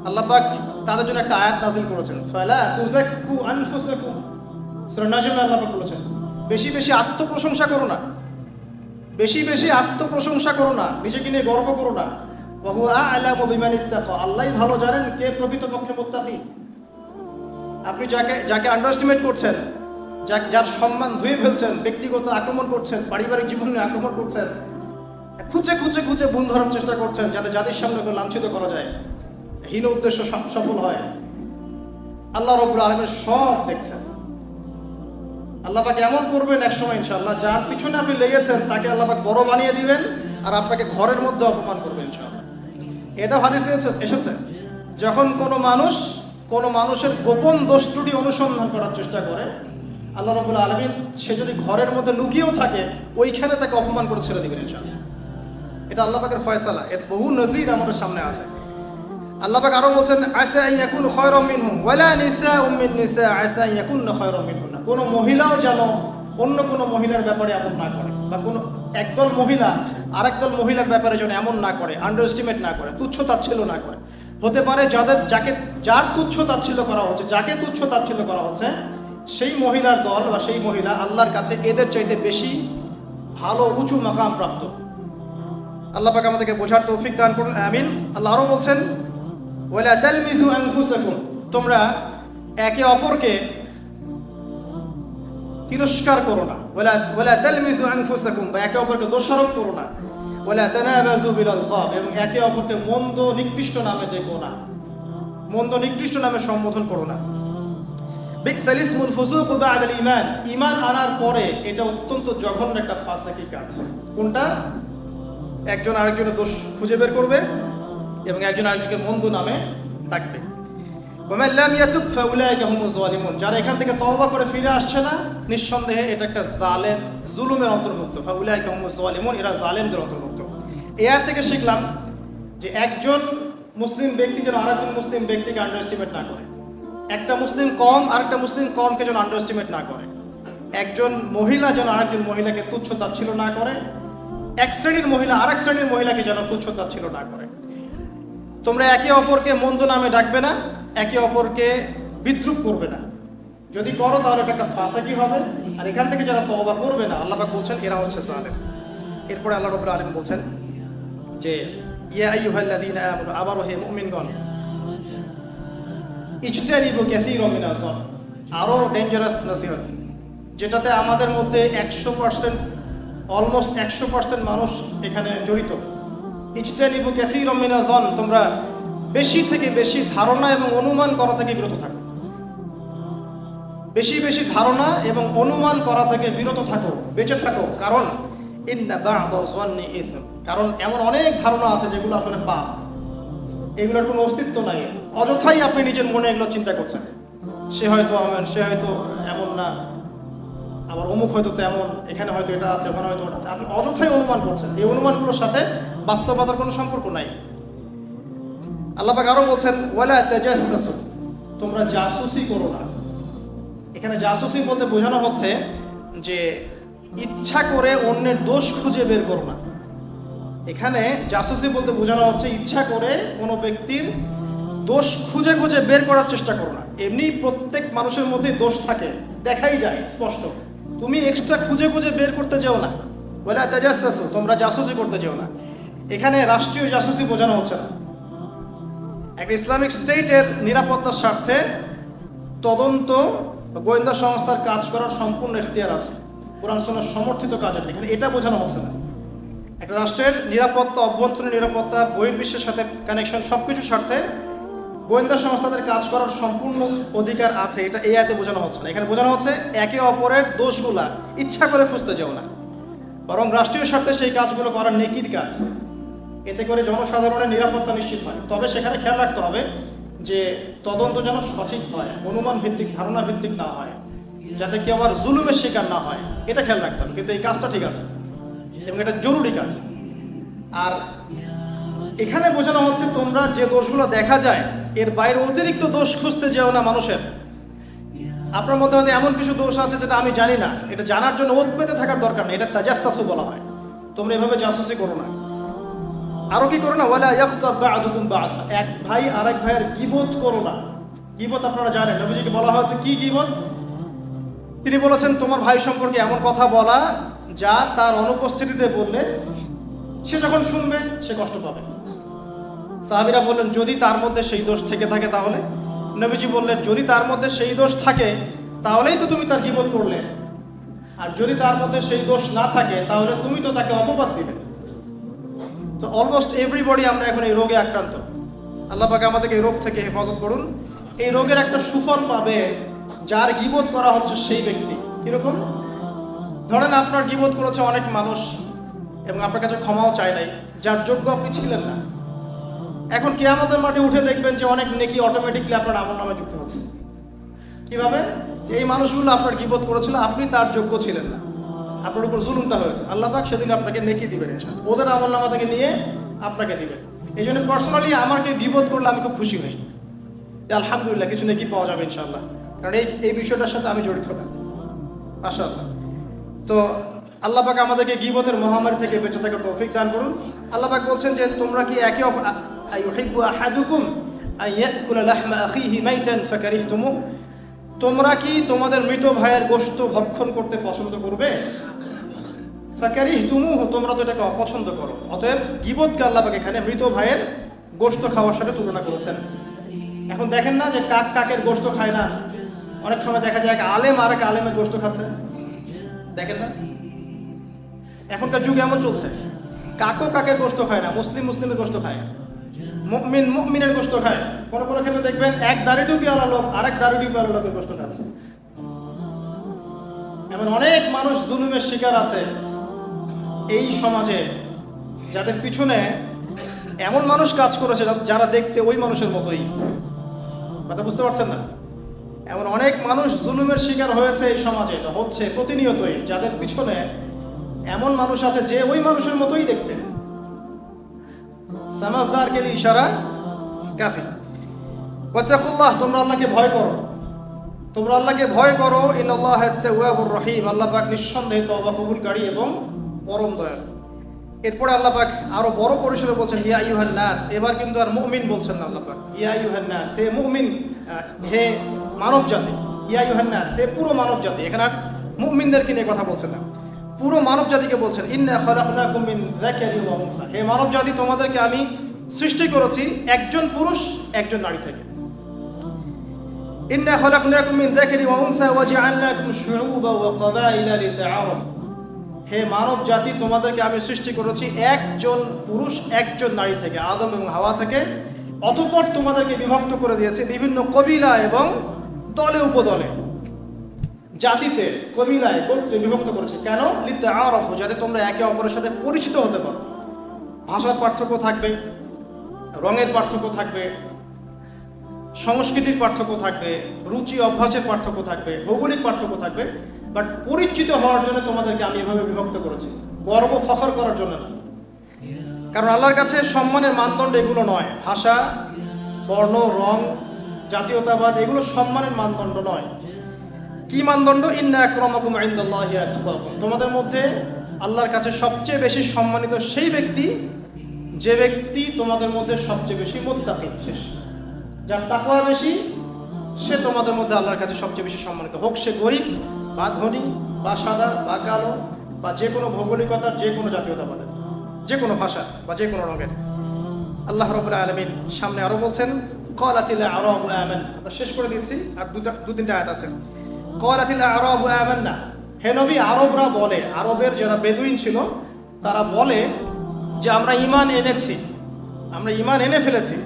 A: আল্লাহ পাক তাদের জন্য একটা আয়াত নাযিল করেছেন, ফালা তুযাক্কু আনফুসাকুম, সূরা নাজমে আল্লাহ পাক বলেছেন বেশি বেশি আত্মপ্রশংসা করো না, বেশি বেশি আত্মপ্রশংসা করো না, নিজেকে নিয়ে গর্ব করো না। ওয়া হুয়া আ'লামু বিমান ইত্তাকা, আল্লাহই ভালো জানেন কে প্রকৃতপক্ষে মুত্তাকি। আপনি যাকে আন্ডারএস্টিমেট করছেন, যার সম্মান ধুয়ে ফেলছেন, ব্যক্তিগত আক্রমণ করছেন, পারিবারিক জীবনে আক্রমণ করছেন, খুঁজে খুঁজে খুঁজে ভুল ধরার চেষ্টা করছেন যাতে যাদের সামনে লাঞ্ছিত করা যায়, হীন উদ্দেশ্য সফল হয়, আল্লাহ রাব্বুল আলামিন সব দেখছেন। আল্লাহ পাক এমন করবেন এক সময় ইনশাআল্লাহ, যার পিছনে আপনি লেগেছেন তাকে আল্লাহ পাক বড় বানিয়ে দিবেন আর আপনাকে ঘরের মধ্যে অপমান করবেন ইনশাআল্লাহ। এটা হাদিসে এসেছে, যখন কোনো মানুষের গোপন দোষ ত্রুটি অনুসন্ধান করার চেষ্টা করে, আল্লাহ রাব্বুল আলামিন সে যদি ঘরের মধ্যে লুকিয়েও থাকে ওইখানে তাকে অপমান করে ছেড়ে দিবেন ইনশাআল্লাহ। এটা আল্লাহ পাকের ফয়সালা, এর বহু নজির আমাদের সামনে আছে। আল্লাহ পাক আরো বলছেন আসা আন ইয়াকুনু খায়রাম মিনহুম ওয়ালা নিসাউম মিন নিসা আসা আন ইয়াকুননা খায়রাম মিনহুন্না, কোন মহিলাও যেন অন্য কোন মহিলার ব্যাপারে এমন না করে, বা কোন একদল মহিলা আরেকদল মহিলার ব্যাপারে যেন এমন না করে, আন্ডারএস্টিমেট না করে, তুচ্ছ তাচ্ছিল্য না করে। হতে পারে যার তুচ্ছ তাচ্ছিল্য করা হচ্ছে, যাকে তুচ্ছ তাচ্ছিল্য করা হচ্ছে, সেই মহিলার দল বা সেই মহিলা আল্লাহর কাছে এদের চাইতে বেশি ভালো উঁচু মাকাম প্রাপ্ত। আল্লাহ পাক আমাদেরকে বোঝার তৌফিক দান করুন, আমিন। আল্লাহ আরো বলছেন ওয়ালা তালমিজু আনফুসাকুম, তোমরা একে অপরকে তিরস্কার করো না। ওয়ালা তালমিজু আনফুসাকুম, বা একে অপরকে দোষারোপ করো না। ওয়ালা তানাবাযু বিল আলকাব, এবং একে অপরকে মন্দ নিকৃষ্ট নামে ডেকো না, মন্দ নিকৃষ্ট নামে সম্বোধন করো না। বিসাল ইসমুল ফুসুক বা'দাল ঈমান, ঈমান আনার পরে এটা অত্যন্ত জঘন্য একটা ফাসিকি কাজ। কোনটা? একজন আরেকজনের দোষ খুঁজে বের করবে এবং একজন আরেকজনকে মন্দ নামে ডাকবে। ওয়ামান লাম ইয়াতুব ফাউলাইকা হুমুজ জালিমুন, যারা এখান থেকে তওবা করে ফিরে আসছে না, নিঃসন্দেহে এটা একটা জালেম, জুলুমের অন্তর্ভুক্ত। ফাউলাইকা হুমুজ জালিমুন, এরা জালেমদের অন্তর্ভুক্ত। এই আয়াত থেকে শিখলাম যে একজন মুসলিম ব্যক্তি যেন আরেকজন মুসলিম ব্যক্তিকে আন্ডার এস্টিমেট না করে, একটা মুসলিম কম আরেকটা মুসলিম কমকে যেন আন্ডার এস্টিমেট না করে, একজন মহিলা যেন আরেকজন মহিলাকে তুচ্ছ তাচ্ছিল্য না করে, এক শ্রেণীর মহিলা আরেক শ্রেণীর মহিলাকে যেন তুচ্ছ তাচ্ছিল্য না করে। তোমরা একে অপরকে মন্দ নামে ডাকবে না, একে অপরকে বিদ্রুপ করবে না। যদি করো তাহলে এটা একটা ফাসাকি হবে। আর এখান থেকে যারা তওবা করবে না, আল্লাহ পাক বলছেন এরা হচ্ছে জালেম। এরপরে আল্লাহ রাব্বুল আলামিন বলছেন যে ইয়া আইয়ুহাল্লাযীনা আমানু, আবারো হে মুমিনগণ, ইজতানিবু কাসীরাম মিনাজ যান, আরো ডেঞ্জারাস নসিহত, যেটাতে আমাদের মধ্যে 100%, অলমোস্ট 100% মানুষ এখানে জড়িত। ইজতানিবু কাসীরাম মিনাজ যান, তোমরা বেশি থেকে বেশি ধারণা এবং অনুমান করা থেকে বিরত থাকো। বেশি বেশি ধারণা এবং অনুমান করা থেকে বিরত থাকো, বেঁচে থাকো। কারণ ইন্না বা'দাজ যান্নি ইসম, কারণ এমন অনেক ধারণা আছে যেগুলো আসলে পাপ, এগুলোর কোনো অস্তিত্ব নাই। অযথাই আপনি নিজের মনে এগুলো চিন্তা করছেন, সে হয়তো এমন, সে হয়তো এমন না, আবার অমুক হয়তো তেমন, এখানে হয়তো এটা আছে, ওখানে হয়তো ওটা আছে। আপনি অযথাই অনুমান করছেন, এই অনুমানগুলোর সাথে বাস্তবতার কোনো সম্পর্ক নাই। আল্লাহ পাক আরো বলছেন ওয়ালা তাজাসসু, তোমরা জাসুসি করো না। এখানে জাসুসি বলতে বোঝানো হচ্ছে যে ইচ্ছা করে অন্যের দোষ খুঁজে বের করো না। এখানে জাসুসি বলতে বোঝানো হচ্ছে ইচ্ছা করে কোনো ব্যক্তির দোষ খুঁজে খুঁজে বের করার চেষ্টা করো না। এমনি প্রত্যেক মানুষের মধ্যেই দোষ থাকে, দেখাই যায় স্পষ্ট। তুমি এক্সট্রা খুঁজে খুঁজে বের করতে যেও না। ওয়ালা তাজাসসু, তোমরা জাসুসি করতে যেও না। এখানে রাষ্ট্রীয় জাসুসি বোঝানো হচ্ছে না। একটা ইসলামিক স্টেটের নিরাপত্তার স্বার্থে তদন্ত গোয়েন্দা সংস্থার কাজ করার সম্পূর্ণ এখতিয়ার আছে, কোরআন সুন্নাহ সমর্থিত কাজ। এখানে এটা বোঝানো হচ্ছে না। একটা রাষ্ট্রের নিরাপত্তা, অভ্যন্তরীণ নিরাপত্তা, বহির্বিশ্বের সাথে কানেকশন, সবকিছুর স্বার্থে গোয়েন্দা সংস্থাদের কাজ করার সম্পূর্ণ অধিকার আছে, এটা এই আয়াতে বোঝানো হচ্ছে না। এখানে বোঝানো হচ্ছে একে অপরের দোষগুলা ইচ্ছা করে খুঁজতে যেও না, বরং রাষ্ট্রীয় স্বার্থে সেই কাজগুলো করার নেকির কাজ। এতে করে জনসাধারণের নিরাপত্তা নিশ্চিত হয়। তবে সেখানে খেয়াল রাখতে হবে যে তদন্ত যেন সঠিক হয়, অনুমান ভিত্তিক, ধারণা ভিত্তিক না হয়, যাতে কেউ আবার জুলুমের শিকার না হয়, এটা খেয়াল রাখতে হবে। কিন্তু এই কাজটা ঠিক আছে এবং এটা জরুরি কাজ। আর এখানে বোঝানো হচ্ছে তোমরা যে দোষগুলো দেখা যায় এর বাইরে অতিরিক্ত দোষ খুঁজতে যেও না মানুষের। আপনার মধ্যে হয়তো এমন কিছু দোষ আছে যেটা আমি জানি না, এটা জানার জন্য ওত পেতে থাকার দরকার নেই, এটা তাজাসসু বলা হয়। তোমরা এভাবে জাসুসি করো না। আরো কি করো না, ওয়ালা ইয়াগতাব বা'দুকুম বা'দা, এক ভাই আরেক ভাইয়ের গীবত করো না। গীবত আপনারা জানেন, নবীজিকে বলা হয়েছে কি গীবত? তিনি বলেছেন তোমার ভাই সম্পর্কে এমন কথা বলা যা তার অনুপস্থিতিতে বললে সে যখন শুনবে সে কষ্ট পাবে। সাহাবীরা বললেন যদি তার মধ্যে সেই দোষ থেকে থাকে তাহলে? নবীজি বললেন যদি তার মধ্যে সেই দোষ থাকে তাহলেই তো তুমি তার গীবত করলে, আর যদি তার মধ্যে সেই দোষ না থাকে তাহলে তুমি তো তাকে অপবাদ দিলে। তো অলমোস্ট এভরিবডি আমরা এখন এই রোগে আক্রান্ত। আল্লাহ পাক আমাদেরকে এই রোগ থেকে হেফাজত করুন। এই রোগের একটা সুফল পাবে যার গীবত করা হচ্ছে সেই ব্যক্তি। কিরকম? ধরেন আপনার গীবত করেছে অনেক মানুষ এবং আপনার কাছে ক্ষমাও চায় নাই, যার যোগ্য আপনি ছিলেন না। এখন কিয়ামতের মাঠে উঠে দেখবেন যে অনেক নেকি অটোমেটিকলি আপনার আমলনামে যুক্ত হচ্ছে। কিভাবে? যে এই মানুষগুলো আপনার গীবত করেছিল, আপনি তার যোগ্য ছিলেন না, আপনার উপর জুলুমটা হয়েছে। আল্লাহ পাক সেদিন আপনাকে নেকি দিবেন ইনশাআল্লাহ, ওদের আমলনামা থেকে নিয়ে আপনাকে দিবেন। এই জন্য পার্সোনালি আমাকে গীবত করলে আমি খুব খুশি হই, আলহামদুলিল্লাহ কিছু নেকি পাওয়া যাবে ইনশাআল্লাহ, কারণ এই বিষয়টার সাথে আমি জড়িত না। মাশাআল্লাহ। তো আল্লাহ পাক আমাদেরকে গীবতের মহামারী থেকে বেঁচে থাকার তৌফিক দান করুন। আল্লাহ পাক বলছেন যে তোমরা কি একে আইয়ুহিব্বু আহাদুকুম আইয়াকুলা লাহমা আখিহি মাইতান ফাকারিহতুমুহু, তোমরা কি তোমাদের মৃত ভাইয়ের গোশত ভক্ষণ করতে পছন্দ করবে? ফাকারিহতুমুহু, তোমরা তো এটাকে অপছন্দ করো। অতএব গীবতকে আল্লাহ পাক এখানে মৃত ভাইয়ের গোশত খাওয়ার সাথে তুলনা করেছেন। এখন দেখেন না যে কাক কাকের গোশত খায় না, অনেক সময় দেখা যায় এক আলেম আর এক আলেমের গোশত খাচ্ছে, দেখেন না? এখনকার যুগ এমন চলছে। কাকো কাকের গোশত খায় না, মুসলিম মুসলিমের গোশত খায়, মুমিন মুমিনের গোশত খায়। কোনো কোনো ক্ষেত্রে দেখবেন এক দাড়ি টুপিওয়ালা লোক আরেক দাড়ি টুপিওয়ালা লোকের গোশত খাচ্ছে। এমন অনেক মানুষ জুলুমের শিকার আছে এই সমাজে, যাদের পিছনে এমন মানুষ কাজ করেছে যারা দেখতে ওই মানুষের মতোই। কথা বুঝতে পারছেন না? এমন অনেক মানুষ জুলুমের শিকার হয়েছে এই সমাজে, হচ্ছে প্রতিনিয়তই, যাদের পিছনে এমন মানুষ আছে যে ওই মানুষের মতোই দেখতে। সমাজদার কে লিয়ে ইশারা কাফি। ওয়াত্তাকুল্লাহ, তোমরা আল্লাহকে ভয় করো, তোমরা আল্লাহকে ভয় করো। ইন্নাল্লাহা তাওয়াবুর রহিম, আল্লাহ পাক নিঃসন্দেহে তওবা কবুলকারী এবং পরম দয়ালু। এরপরে আল্লাহ পাক আরো বড় পরিসরে বলছেন ইয়া আইয়ুহান নাস। এবার কিন্তু আর মুমিন বলছেন না আল্লাহ পাক, ইয়া আইয়ুহান নাস, হে মুমিন, হে মানব জাতি। ইয়া আইয়ুহান নাস, হে পুরো মানব জাতি। এখানে আর মুমিনদেরকে নিয়ে কথা বলছেন না, পুরো মানব জাতিকে বলছেন। ইন্না খালাকনাকুম মিন যাকারিন ওয়া উনসা, হে মানব জাতি, তোমাদেরকে আমি সৃষ্টি করেছি একজন পুরুষ একজন নারী থেকে। ইন্না খালাকনাকুম মিন যাকারিন ওয়া উনসা ওয়া জাআলনাকুম শুউবা ওয়া ক্বাবাইলা লিতাআরাফু, হে মানব জাতি, তোমাদেরকে আমি সৃষ্টি করেছি একজন পুরুষ একজন নারী থেকে, আদম এবং হাওয়া থেকে। অতঃপর তোমাদেরকে বিভক্ত করে দিয়েছে বিভিন্ন কবিলা এবং দলে উপদলে, জাতিতে, কবিলায়, গোত্রে বিভক্ত করেছে। কেন? লিতাআরাফু, যাতে তোমরা একে অপরের সাথে পরিচিত হতে পারো। ভাষার পার্থক্য থাকবে, রঙের পার্থক্য থাকবে, সংস্কৃতির পার্থক্য থাকবে, রুচি অভ্যাসের পার্থক্য থাকবে, ভৌগোলিক পার্থক্য থাকবে, বাট পরিচিত হওয়ার জন্য তোমাদেরকে আমি এভাবে বিভক্ত করেছি, গর্ব ফখর করার জন্য না। কারণ আল্লাহর কাছে সম্মানের মানদণ্ড এগুলো নয়, ভাষা, বর্ণ, রং, জাতীয়তাবাদ, এগুলো সম্মানের মানদণ্ড নয়। কি মানদণ্ড? ইন্না আকরামাকুম ইনদাল্লাহি আতকাকুম, তোমাদের মধ্যে আল্লাহর কাছে সবচেয়ে বেশি সম্মানিত সেই ব্যক্তি যে ব্যক্তি তোমাদের মধ্যে সবচেয়ে বেশি মুত্তাকি, শেষ, যার তাকওয়া বেশি, সে তোমাদের মধ্যে আল্লাহর কাছে সবচেয়ে বেশি সম্মানিত। হোক সে গরিব বা ধনী বা সাদা বা কালো বা যে কোনো ভৌগোলিকতার, যে কোনো জাতীয়তাবাদের, যে কোনো ভাষার বা যে কোনো রঙের। আল্লাহ রাব্বুল আলামিন সামনে আরো বলছেন ক্বালাতিল আ'রাবু আমান্না, আমরা শেষ করে দিচ্ছি, আর দু তিনটা আয়াত আছে। ক্বালাতিল আ'রাবু আমান্না, হে নবী, আরবরা বলে, আরবের যারা বেদুইন ছিল তারা বলে যে আমরা ঈমান এনেছি, আমরা ঈমান এনে ফেলেছি।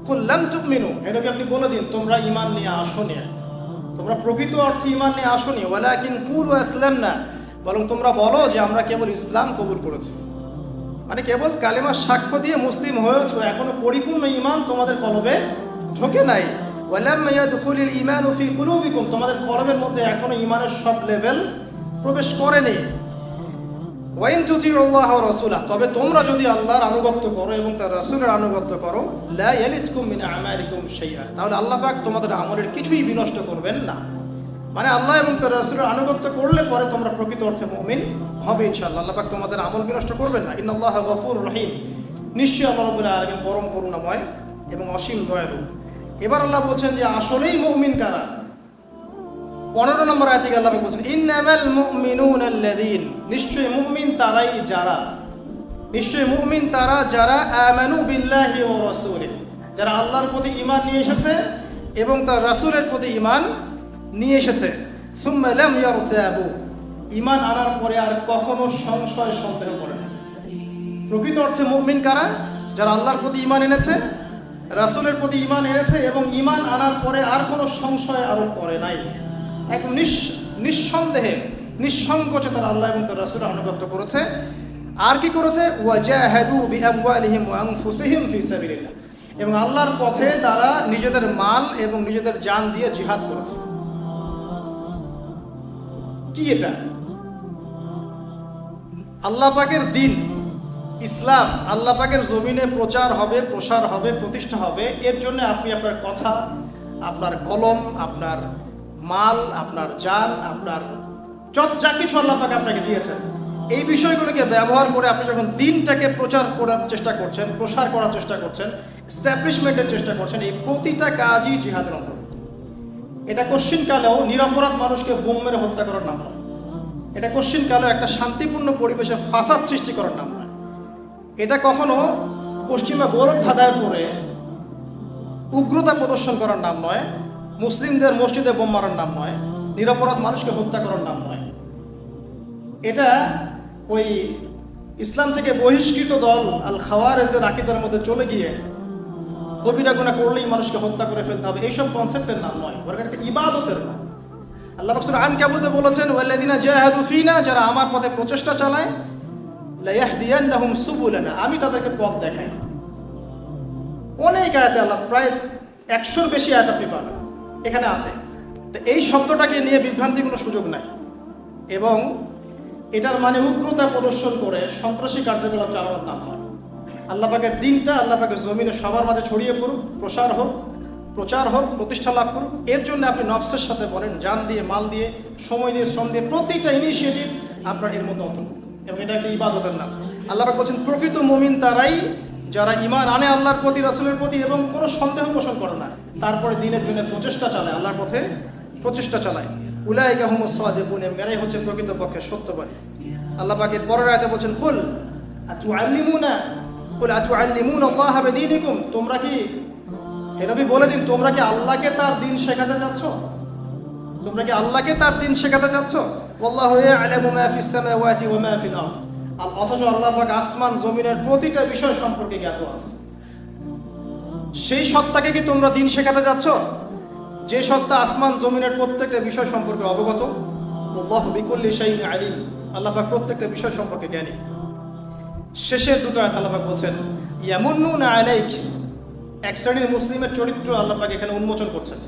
A: কুল লাম তুমিনু, হে নবী আপনি বলে দিন তোমরা ঈমান নিয়ে আসোনি, তোমরা প্রকৃত অর্থে ঈমান নিয়ে আসোনি। ওয়ালাকিন কুলু আসলামনা, বরং তোমরা বলো যে আমরা কেবল ইসলাম কবুল করেছি, মানে কেবল কালেমার সাক্ষ্য দিয়ে মুসলিম হয়েছো, এখনো পরিপূর্ণ ঈমান তোমাদের কলবে ঢোকে নাই। ওয়ালাম্মা ইয়াদখুলুল ঈমানু ফি কুলুবিকুম, তোমাদের কলবের মধ্যে এখনো ঈমানের সব লেভেল প্রবেশ করেনি। ওয়া ইন তুতিউল্লাহ ওয়া রাসূলাহ, তবে তোমরা যদি আল্লাহর আনুগত্য করো এবং তার রাসূলের আনুগত্য করো, লা ইয়ালিতকুম মিন আমালিকুম শাইআ, তাহলে আল্লাহ পাক তোমাদের আমলের কিছুই বিনষ্ট করবেন না। মানে আল্লাহ এবং তার রাসূলের আনুগত্য করলে পরে তোমরা প্রকৃত অর্থে মুমিন হবে ইনশাআল্লাহ। আল্লাহ পাক তোমাদের আমল বিনষ্ট করবেন না। ইন্নাল্লাহা গফুরুর রহিম, নিশ্চয়ই আল্লাহ রাব্বুল আলামিন পরম করুণাময় এবং অসীম দয়ালু। এবার আল্লাহ বলছেন যে আসলেই মুমিন কারা। 15 নম্বর আয়াতে আল্লাহ বলছেন ইন্নামাল মুমিনুনা আল্লাযীন, নিশ্চয়ই মুমিন তারাই যারা, নিশ্চয়ই মুমিন তারা যারা আমানু বিল্লাহি ওয়া রাসূলিহি, যারা আল্লাহর প্রতি ঈমান নিয়ে এসেছে এবং তার রাসূলের প্রতি ঈমান নিয়ে এসেছে। সুম্মা লাম ইয়ারতাবু, ঈমান আনার পরে আর কখনো সংশয় সন্দেহ করে না। প্রকৃত অর্থে মুমিন কারা? যারা আল্লাহর প্রতি ঈমান এনেছে, রাসূলের প্রতি ঈমান এনেছে এবং ঈমান আনার পরে আর কোনো সংশয় আরোপ করে নাই, একদম নিঃসন্দেহে নিঃসংকোচে তারা আল্লাহ এবং তার রাসূলের আনুগত্য করেছে। আর কি করেছে? ওয়াজাহাদু বিআমওয়ালিহিম ওয়া আনফুসিহিম ফি সাবিলিল্লাহ, এবং আল্লাহর পথে তারা নিজেদের মাল এবং নিজেদের জান দিয়ে জিহাদ করেছে। কি এটা? আল্লাহ পাকের দ্বীন ইসলাম আল্লাহ পাকের জমিনে প্রচার হবে, প্রসার হবে, প্রতিষ্ঠা হবে। এর জন্য আপনি আপনার কথা, আপনার কলম, আপনার মাল, আপনার জান, আপনার যা কিছু আল্লাহ পাক আপনাকে দিয়েছেন, এই বিষয়গুলোকে ব্যবহার করে আপনি যখন দ্বীনটাকে প্রচার করার চেষ্টা করছেন, প্রসার করার চেষ্টা করছেন, এস্টাবলিশমেন্টের চেষ্টা করছেন, এই প্রতিটা কাজই জিহাদের অন্তর্ভুক্ত। এটা কোশ্চিনকালেও নিরপরাধ মানুষকে বোম মেরে হত্যা করার নাম নয়, এটা কোশ্চিনকালেও একটা শান্তিপূর্ণ পরিবেশে ফাসাদ সৃষ্টি করার নাম নয়, এটা কখনো পশ্চিমা গৌরব ধাঁধায় পড়ে উগ্রতা প্রদর্শন করার নাম নয়, মুসলিমদের মসজিদে বোম মারার নাম নয়, নিরপরাধ মানুষকে হত্যা করার নাম নয়। এটা ওই ইসলাম থেকে বহিষ্কৃত দল আল খাওয়ারেজদের আকীদার মধ্যে চলে গিয়ে কবিরা গুনাহ করলেই মানুষকে হত্যা করে ফেলতে হবে, এইসব কনসেপ্টের নাম নয়, বরং একটা ইবাদতের নাম। আল্লাহ পাক সূরা আনকাবুতে বলেছেন, ওয়াল্লাযিনা জাহাদু ফিনা, যারা আমার পথে প্রচেষ্টা চালায়, লা ইয়াহদিয়ান্নাহুম সুবুলানা, আমি তাদেরকে পথ দেখাই। অনেক আয়াতে আল্লাহ, প্রায় 100-র বেশি আয়াত আপনি পাবেন এখানে আছে। তো এই শব্দটাকে নিয়ে বিভ্রান্তির কোনো সুযোগ নাই, এবং এটার মানে উগ্রতা প্রদর্শন করে সন্ত্রাসী কার্যকলাপ চালানোর নাম নয়। আল্লাহ পাকের দিনটা আল্লাহ পাকের জমিনে সবার মাঝে ছড়িয়ে পড়ুক, প্রসার হোক, প্রচার হোক, প্রতিষ্ঠা লাভ করুক। এর জন্য আপনি নফসের সাথে বলেন, জান দিয়ে, মাল দিয়ে, সময় দিয়ে, শ্রম দিয়ে, প্রতিটা ইনিশিয়েটিভ আপনার এর মধ্যে অন্তর্ভুক্ত, এবং এটা একটা ইবাদতের নাম। আল্লাহ পাক বলছেন, প্রকৃত মুমিন তারাই যারা ঈমান আনে আল্লাহর প্রতি, রাসূলের প্রতি, এবং কোনো সন্দেহ পোষণ করে না, তারপরে দিনের জন্য প্রচেষ্টা চালায়, আল্লাহর পথে প্রচেষ্টা চালায়। উলাইকা হুমুস সাদিকুন, এরাই হচ্ছে প্রকৃতপক্ষে সত্যবাদী। আল্লাহ পাকের পরের আয়াতে বলছেন, কুল আতুআল্লিমুনা আল্লাহ বিদীনিকুম, তোমরা কি, হে নবী বলে দিন, তোমরা কি আল্লাহকে তার দিন শেখাতে চাচ্ছ? তোমরা কি আল্লাহকে তার দিন শেখাতে চাচ্ছ? ওয়াল্লাহু ইয়ালামু মা ফিস সামাওয়াতি ওয়া মা ফিল আরদ, অথচ আল্লাহ পাক আসমান জমিনের প্রতিটা বিষয় সম্পর্কে জ্ঞাত আছে। সেই সত্তাকে কি তোমরা দিন শেখাতে চাচ্ছ, যে সত্তা আসমান জমিনের প্রত্যেকটা বিষয় সম্পর্কে অবগত? আল্লাহু বিকুল্লি শাইইন আলিম, আল্লাহ পাক প্রত্যেকটা বিষয় সম্পর্কে জ্ঞানী। শেষের দুটো আয়াত আল্লাহ পাক বলছেন, ইয়ামুন্নুনা আলাইক, এক শ্রেণীর মুসলিমের চরিত্র আল্লাহ পাক এখানে উন্মোচন করছেন।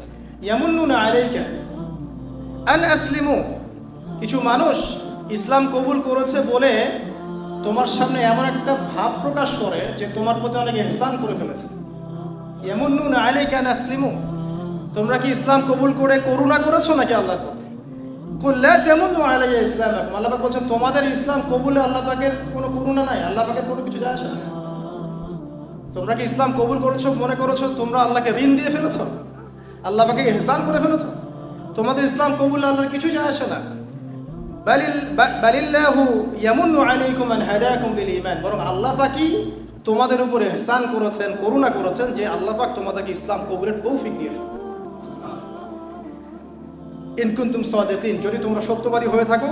A: ইয়ামুন্নুনা আলাইকা আন আসলিমু, কিছু মানুষ ইসলাম কবুল করেছে বলে তোমার সামনে এমন একটা ভাব প্রকাশ করে যে তোমার প্রতি অনেক ইহসান করে ফেলেছে। ইয়ামুন্নুনা আলাইকা আন আসলিমু, তোমরা কি ইসলাম কবুল করে করুণা করেছো নাকি আল্লাহর পথে? কুল লা তামুন্নু আলাইয়া ইসলামাকুম, আল্লাহ পাক বলছেন, তোমাদের ইসলাম কবুলে আল্লাহ পাকের কোনো করুণা নাই, আল্লাহ পাকের কোনো কিছু যায় আসে না। তোমরা কি ইসলাম কবুল করেছো, মনে করেছো তোমরা আল্লাহকে ঋণ দিয়ে ফেলেছো, আল্লাহ পাকে ইহসান করে ফেলেছো? তোমাদের ইসলাম কবুল আল্লাহর কিছু যায় আসে না। বালিল্লাহু ইয়ামুন্নু আলাইকুম আন হাদাকুম লিল ঈমান, বরং আল্লাহ পাকই তোমাদের উপরে ইহসান করেছেন, করুণা করেছেন, যে আল্লাহ পাক তোমাদেরকে ইসলাম কবুলের তৌফিক দিয়েছেন। ইন কুনতুম সাদিকিন, যদি তোমরা সত্যবাদী হয়ে থাকো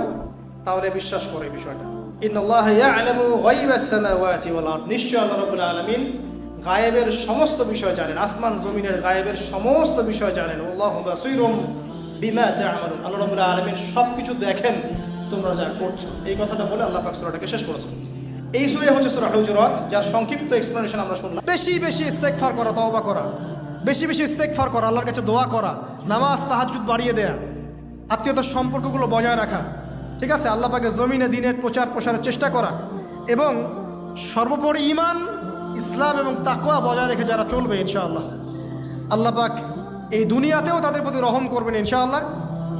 A: তাহলে বিশ্বাস করো এই বিষয়টা। ইন্নাল্লাহা ইয়ালামু গায়বাস সামাওয়াতি ওয়াল আরদ, নিশ্চয় আল্লাহ রাব্বুল আলামিন গায়েবের সমস্ত বিষয় জানেন, আসমান জমিনের গায়েবের সমস্ত বিষয় জানেন। আল্লাহু বাসীরুম বিমা তা'মালুন, আল্লাহ রাব্বুল আলামিন সবকিছু দেখেন তোমরা যা করছো। এই কথাটা বলে আল্লাহ পাক সূরাটাকে শেষ করেছেন। এই সূরা হচ্ছে সূরা হুজুরাত, যার সংক্ষিপ্ত এক্সপ্লেনেশন আমরা শুনলাম। বেশি বেশি ইস্তেগফার করা, তওবা করা, বেশি বেশি ইস্তেগফার করা, আল্লাহর কাছে দোয়া করা, নামাজ তাহাজ্জুদ বাড়িয়ে দেয়া, আত্মীয়তার সম্পর্কগুলো বজায় রাখা, ঠিক আছে, আল্লাহ পাকের জমিনে দিনের প্রচার প্রসারের চেষ্টা করা, এবং সর্বোপরি ঈমান, ইসলাম এবং তাকওয়া বজায় রেখে যারা চলবে, ইনশাআল্লাহ আল্লাহ পাক এই দুনিয়াতেও তাদের প্রতি রহম করবেন, ইনশাআল্লাহ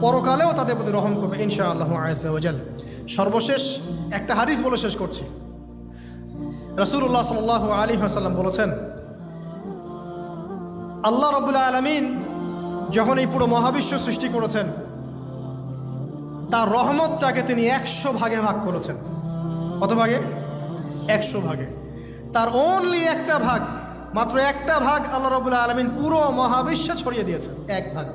A: পরকালেও তাদের প্রতি রহম করবে, ইনশাআল্লাহু আযজা ওয়া জাল। সর্বশেষ একটা হাদিস বলে শেষ করছি। রাসূলুল্লাহ সাল্লাল্লাহু আলাইহি ওয়াসাল্লাম বলেছেন, আল্লাহ রাব্বুল আলামিন যখন এই পুরো মহাবিশ্ব সৃষ্টি করেছেন, তার রহমতটাকে তিনি 100 ভাগে ভাগ করেছেন। কত ভাগে? 100 ভাগে। তার অনলি একটা ভাগ, মাত্র একটা ভাগ আল্লাহ রাব্বুল আলামিন পুরো মহাবিশ্ব ছড়িয়ে দিয়েছেন, এক ভাগ।